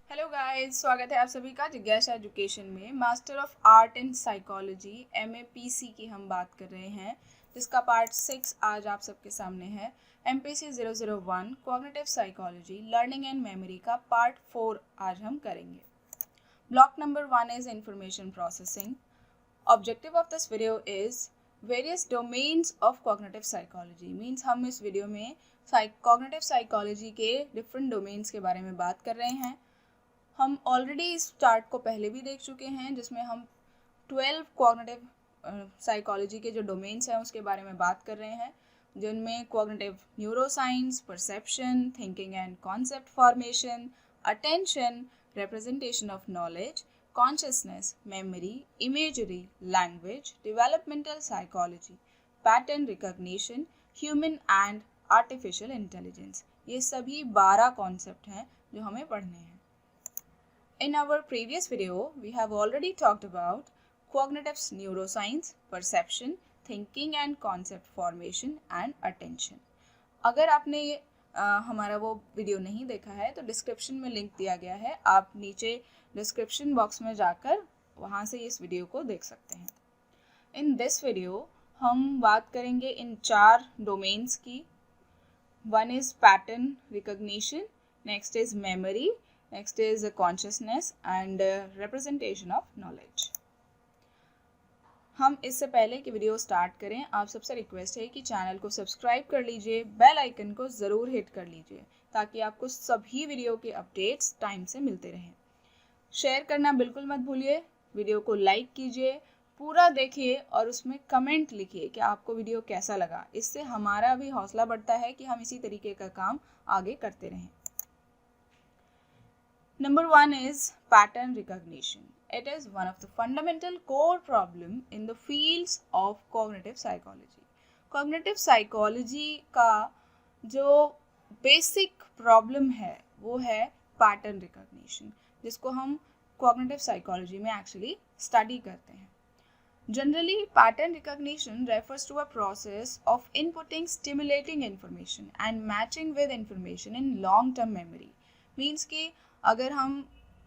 Hello guys, स्वागत है आप सभी का जिज्ञासा एजुकेशन में। Master of art in psychology MAPC की हम बात कर रहे हैं, जिसका पार्ट 6 आज आप सबके सामने है। MPC 001 cognitive psychology learning and memory का पार्ट 4 आज हम करेंगे। Block number 1 is information processing. Objective of this video is various domains of cognitive psychology. Means हम इस वीडियो में कॉग्निटिव साइकोलॉजी के डिफरेंट डोमेन्स के बारे में बात कर रहे हैं। हम ऑलरेडी इस चार्ट को पहले भी देख चुके हैं, जिसमें हम 12 कॉग्निटिव साइकोलॉजी के जो डोमेन्स हैं उसके बारे में बात कर रहे हैं, जिनमें cognitive neuroscience, perception, thinking and concept formation, attention, representation of knowledge, consciousness, memory, imagery, language, developmental psychology, pattern recognition, human and artificial intelligence. ये सभी 12 कॉन्सेप्ट हैं जो हमें पढ़ने हैं। In our previous video, we have already talked about cognitive neuroscience, perception, thinking and concept formation and attention. अगर आपने हमारा वो वीडियो नहीं देखा है तो डिस्क्रिप्शन में लिंक दिया गया है, आप नीचे डिस्क्रिप्शन बॉक्स में जाकर वहाँ से इस वीडियो को देख सकते हैं। इन दिस वीडियो हम बात करेंगे इन 4 डोमेन्स की। One is pattern recognition, next is memory, next is consciousness and representation of knowledge. हम इससे पहले कि वीडियो स्टार्ट करें, आप सबसे रिक्वेस्ट है कि चैनल को सब्सक्राइब कर लीजिए, बेल आइकन को ज़रूर हिट कर लीजिए ताकि आपको सभी वीडियो के अपडेट्स टाइम से मिलते रहें। शेयर करना बिल्कुल मत भूलिए, वीडियो को लाइक कीजिए, पूरा देखिए और उसमें कमेंट लिखिए कि आपको वीडियो कैसा लगा। इससे हमारा भी हौसला बढ़ता है कि हम इसी तरीके का काम आगे करते रहें। Number 1 is pattern recognition. It is one of the fundamental core problem in the fields of cognitive psychology. Cognitive psychology का जो basic problem है वो है pattern recognition, जिसको हम cognitive psychology में actually study करते हैं. Generally, pattern recognition refers to a process of inputting stimulating information and matching with information in long-term memory. Means कि अगर हम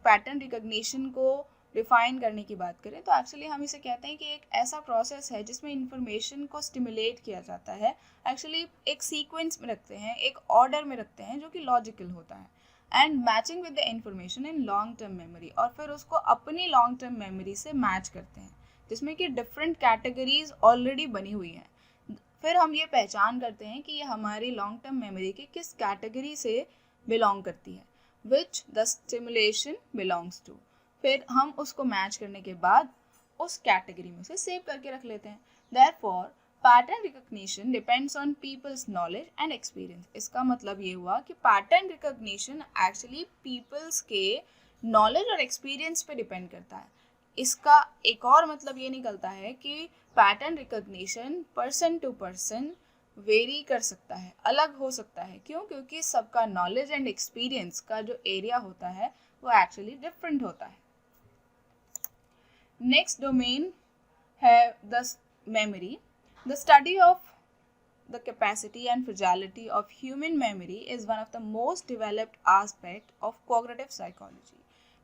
पैटर्न रिकॉग्निशन को डिफाइन करने की बात करें तो एक्चुअली हम इसे कहते हैं कि एक ऐसा प्रोसेस है जिसमें इंफॉर्मेशन को स्टिमुलेट किया जाता है। एक्चुअली एक सीक्वेंस में रखते हैं, एक ऑर्डर में रखते हैं जो कि लॉजिकल होता है, and matching with the information in long term memory, और फिर उसको अपनी लॉन्ग टर्म मेमोरी से मैच करते हैं, जिसमें कि डिफरेंट कैटेगरीज ऑलरेडी बनी हुई हैं। फिर हम ये पहचान करते हैं कि ये हमारी लॉन्ग टर्म मेमोरी की किस कैटेगरी से बिलोंग करती है, which the stimulation belongs to। फिर हम उसको मैच करने के बाद उस कैटेगरी में से सेव करके रख लेते हैं। Therefore, pattern recognition depends on people's knowledge and experience। इसका मतलब ये हुआ कि pattern recognition actually people's के knowledge और experience पे डिपेंड करता है। इसका एक और मतलब ये निकलता है कि pattern recognition person to person very कर सकता है, अलग हो सकता है। क्यों? क्योंकि सबका नॉलेज एंड एक्सपीरियंस का जो एरिया होता है वो एक्चुअली डिफरेंट होता है। नेक्स्ट डोमेन है the memory. The study of the capacity and fragility of human memory is one of the most developed aspect of cognitive psychology.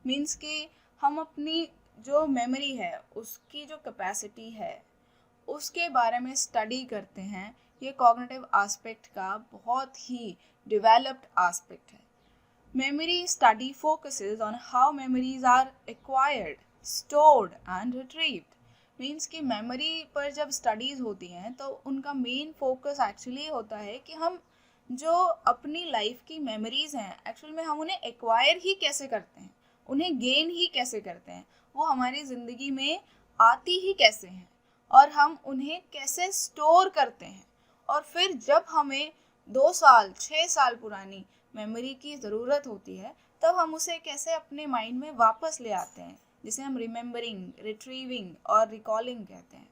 Means कि हम अपनी जो मेमोरी है उसकी जो कैपेसिटी है उसके बारे में स्टडी करते हैं। ये कॉग्निटिव एस्पेक्ट का बहुत ही डेवलप्ड एस्पेक्ट है। Memory study focuses on how memories are acquired, stored and retrieved. Means कि मेमोरी पर जब स्टडीज़ होती हैं तो उनका मेन फोकस एक्चुअली होता है कि हम जो अपनी लाइफ की मेमोरीज हैं एक्चुअल में हम उन्हें एक्वायर ही कैसे करते हैं, उन्हें गेन ही कैसे करते हैं, वो हमारी ज़िंदगी में आती ही कैसे हैं और हम उन्हें कैसे स्टोर करते हैं, और फिर जब हमें 2 साल 6 साल पुरानी मेमोरी की ज़रूरत होती है तब हम उसे कैसे अपने माइंड में वापस ले आते हैं, जिसे हम रिमेंबरिंग, रिट्रीविंग और रिकॉलिंग कहते हैं।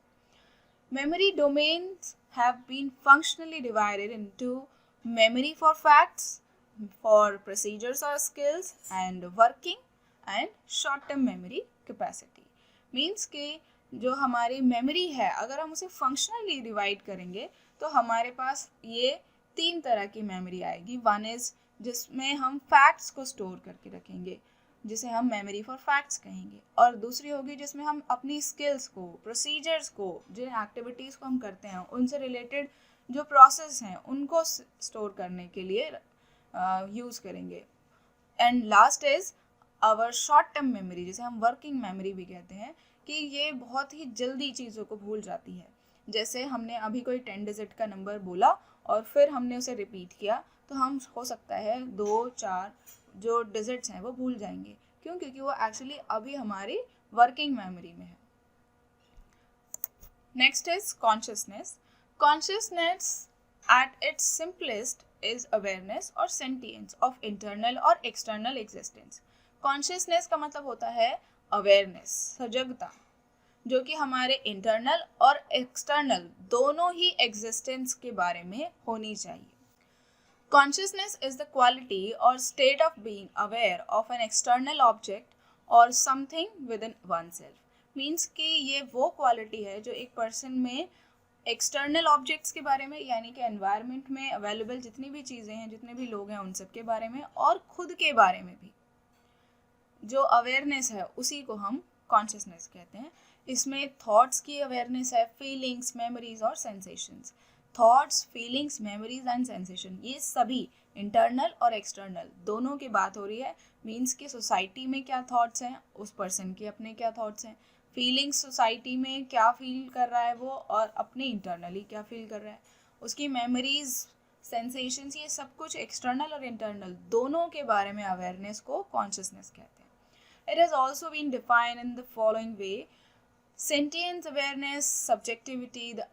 Memory domains have been functionally divided into memory for facts, for procedures और skills and working and short term memory capacity. Means कि जो हमारी मेमोरी है अगर हम उसे फंक्शनली डिवाइड करेंगे तो हमारे पास ये 3 तरह की मेमोरी आएगी। वन इज़ जिसमें हम फैक्ट्स को स्टोर करके रखेंगे, जिसे हम मेमोरी फॉर फैक्ट्स कहेंगे, और दूसरी होगी जिसमें हम अपनी स्किल्स को, प्रोसीजर्स को, जिन एक्टिविटीज़ को हम करते हैं उनसे रिलेटेड जो प्रोसेस हैं उनको स्टोर करने के लिए यूज़ करेंगे। And last is our short term memory, जिसे हम वर्किंग मेमोरी भी कहते हैं, कि ये बहुत ही जल्दी चीज़ों को भूल जाती है। जैसे हमने अभी कोई 10 डिजिट का नंबर बोला और फिर हमने उसे रिपीट किया, तो हम हो सकता है 2-4 जो डिजिट्स हैं वो भूल जाएंगे। क्यों? क्योंकि वो एक्चुअली अभी हमारी वर्किंग मेमोरी में है। Next is consciousness. Consciousness at its simplest is awareness और sentience of internal और external existence। consciousness का मतलब होता है awareness, सजगता, जो कि हमारे internal और external दोनों ही existence के बारे में होनी चाहिए। Consciousness is the quality or state of being aware of an external object or something within oneself। Means कि ये वो क्वालिटी है जो एक पर्सन में एक्सटर्नल ऑब्जेक्ट्स के बारे में, यानी कि एनवायरनमेंट में अवेलेबल जितनी भी चीज़ें हैं, जितने भी लोग हैं, उन सब के बारे में, और खुद के बारे में भी जो अवेयरनेस है उसी को हम कॉन्शियसनेस कहते हैं। इसमें थॉट्स की अवेयरनेस है, फीलिंग्स, मेमोरीज और sensations. Thoughts, feelings, memories and sensation, ये सभी इंटरनल और एक्सटर्नल दोनों की बात हो रही है। मीन्स कि सोसाइटी में क्या थॉट्स हैं, उस पर्सन के अपने क्या थॉट्स हैं, फीलिंग्स सोसाइटी में क्या फील कर रहा है वो, और अपने इंटरनली क्या फील कर रहा है, उसकी मेमोरीज, सेंसेशंस, ये सब कुछ एक्सटर्नल और इंटरनल दोनों के बारे में अवेयरनेस को कॉन्शियसनेस कहते हैं। It has also been defined in the following way: sentience, awareness, subjectivity, the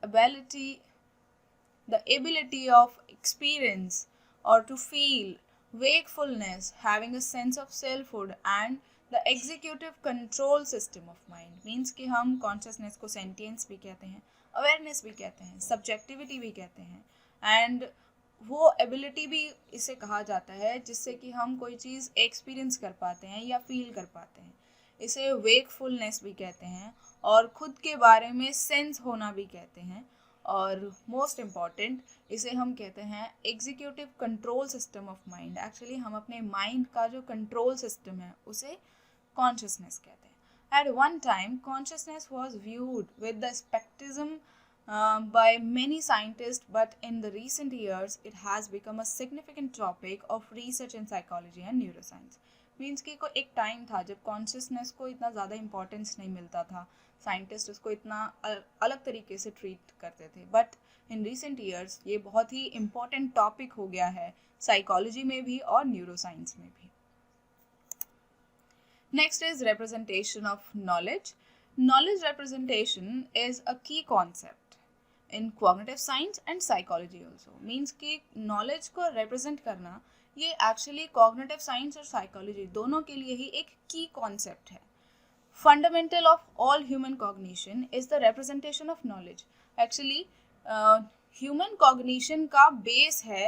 ability of experience or to feel, wakefulness, having a sense of selfhood and the executive control system of mind। Means कि हम consciousness को sentience भी कहते हैं, awareness भी कहते हैं, subjectivity भी कहते हैं, एंड वो एबिलिटी भी इसे कहा जाता है जिससे कि हम कोई चीज़ एक्सपीरियंस कर पाते हैं या फील कर पाते हैं। इसे वेकफुलनेस भी कहते हैं और खुद के बारे में सेंस होना भी कहते हैं, और मोस्ट इम्पॉर्टेंट इसे हम कहते हैं executive control system of mind. Actually हम अपने माइंड का जो कंट्रोल सिस्टम है उसे कॉन्शियसनेस कहते हैं। At one time consciousness was viewed with the scepticism by many scientists, but in the recent years it has become a significant topic of research in psychology and neuroscience। Means कि को एक time था जब consciousness को इतना ज़्यादा importance नहीं मिलता था, साइंटिस्ट उसको इतना अलग तरीके से ट्रीट करते थे, बट इन रिसेंट ईयर्स ये बहुत ही इम्पोर्टेंट टॉपिक हो गया है साइकोलॉजी में भी और न्यूरोसाइंस में भी। Next is representation of knowledge। Knowledge representation is a key concept in cognitive science and psychology also। Means कि नॉलेज को represent करना ये एक्चुअली कॉग्निटिव साइंस और साइकोलॉजी दोनों के लिए ही एक की कॉन्सेप्ट है। Fundamental of all human cognition is the representation of knowledge. Actually human cognition का बेस है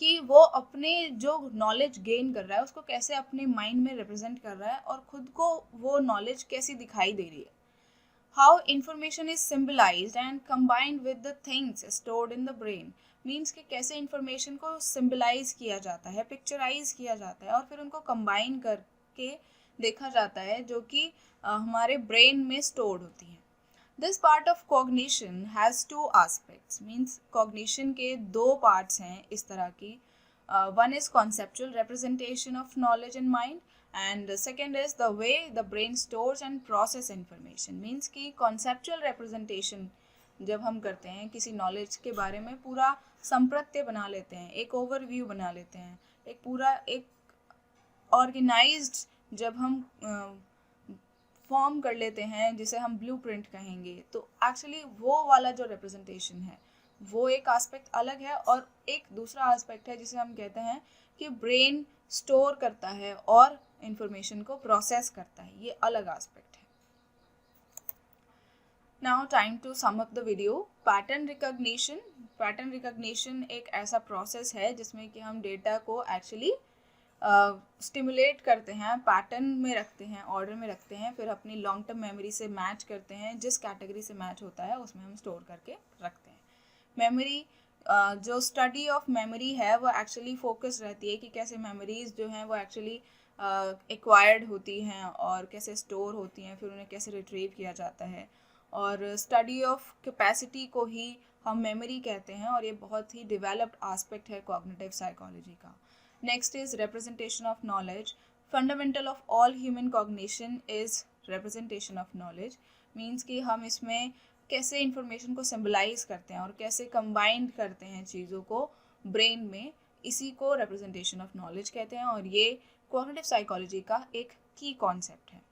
कि वो अपने जो नॉलेज गेन कर रहा है उसको कैसे अपने माइंड में रिप्रेजेंट कर रहा है और खुद को वो नॉलेज कैसी दिखाई दे रही है। How information is symbolised and combined with the things stored in the brain. Means कि कैसे इंफॉर्मेशन को सिम्बलाइज किया जाता है, पिक्चराइज किया जाता है और फिर उनको कंबाइन करके देखा जाता है, जो कि हमारे ब्रेन में स्टोर्ड होती है। This part of cognition has two aspects. Means cognition के दो पार्ट्स हैं इस तरह की। One is conceptual representation of knowledge in mind and second is the way the brain stores and process information. Means कि conceptual representation जब हम करते हैं किसी नॉलेज के बारे में पूरा संप्रत्य बना लेते हैं, एक ओवरव्यू बना लेते हैं, एक पूरा एक ऑर्गेनाइज्ड जब हम फॉर्म कर लेते हैं जिसे हम ब्लूप्रिंट कहेंगे, तो एक्चुअली वो वाला जो रिप्रेजेंटेशन है वो एक एस्पेक्ट अलग है, और एक दूसरा एस्पेक्ट है जिसे हम कहते हैं कि ब्रेन स्टोर करता है और इंफॉर्मेशन को प्रोसेस करता है, ये अलग एस्पेक्ट है। Now time to sum up the video. Pattern recognition. Pattern recognition एक ऐसा प्रोसेस है जिसमें कि हम डेटा को एक्चुअली स्टिमुलेट करते हैं, पैटर्न में रखते हैं, ऑर्डर में रखते हैं, फिर अपनी लॉन्ग टर्म मेमोरी से मैच करते हैं, जिस कैटेगरी से मैच होता है उसमें हम स्टोर करके रखते हैं। मेमोरी, जो स्टडी ऑफ मेमोरी है वो एक्चुअली फोकस रहती है कि कैसे मेमोरीज जो हैं वो एक्चुअली एक्वायर्ड होती हैं और कैसे स्टोर होती हैं, फिर उन्हें कैसे रिट्रीव किया जाता है। और स्टडी ऑफ कैपेसिटी को ही हम मेमोरी कहते हैं और ये बहुत ही डेवलप्ड एस्पेक्ट है कॉग्निटिव साइकोलॉजी का। Next is representation of knowledge. Fundamental of all human cognition is representation of knowledge. Means कि हम इसमें कैसे इंफॉर्मेशन को सिम्बलाइज करते हैं और कैसे कंबाइंड करते हैं चीज़ों को ब्रेन में, इसी को रिप्रेजेंटेशन ऑफ नॉलेज कहते हैं और ये कॉग्निटिव साइकोलॉजी का एक की कॉन्सेप्ट है।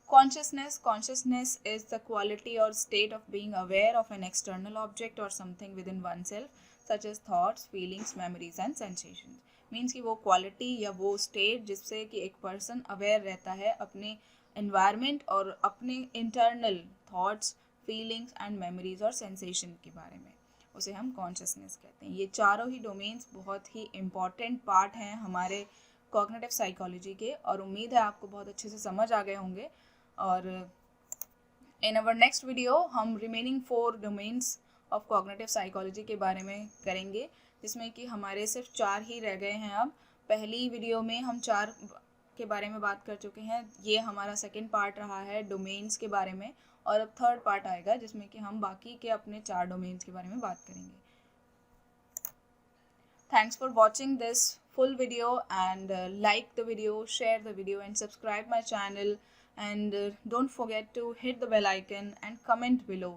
Consciousness is the quality or state of being aware of an external object or something within oneself, such as thoughts, feelings, memories and sensations. Means कि वो क्वालिटी या वो स्टेट जिससे कि एक पर्सन अवेयर रहता है अपने एनवायरनमेंट और अपने internal thoughts, feelings and memories और सेंसेशन के बारे में, उसे हम कॉन्शियसनेस कहते हैं। ये चारों ही डोमेन्स बहुत ही इम्पॉर्टेंट पार्ट हैं हमारे कॉग्निटिव साइकोलॉजी के और उम्मीद है आपको बहुत अच्छे से समझ आ गए होंगे। और इन अवर नेक्स्ट वीडियो हम remaining 4 domains of cognitive psychology के बारे में करेंगे, जिसमें कि हमारे सिर्फ 4 ही रह गए हैं अब। पहली वीडियो में हम 4 के बारे में बात कर चुके हैं, ये हमारा सेकेंड पार्ट रहा है डोमेन्स के बारे में, और अब थर्ड पार्ट आएगा जिसमें कि हम बाकी के अपने 4 डोमेन्स के बारे में बात करेंगे। Thanks for watching this full video and like the video, share the video and subscribe my channel, and don't forget to hit the bell icon and comment below.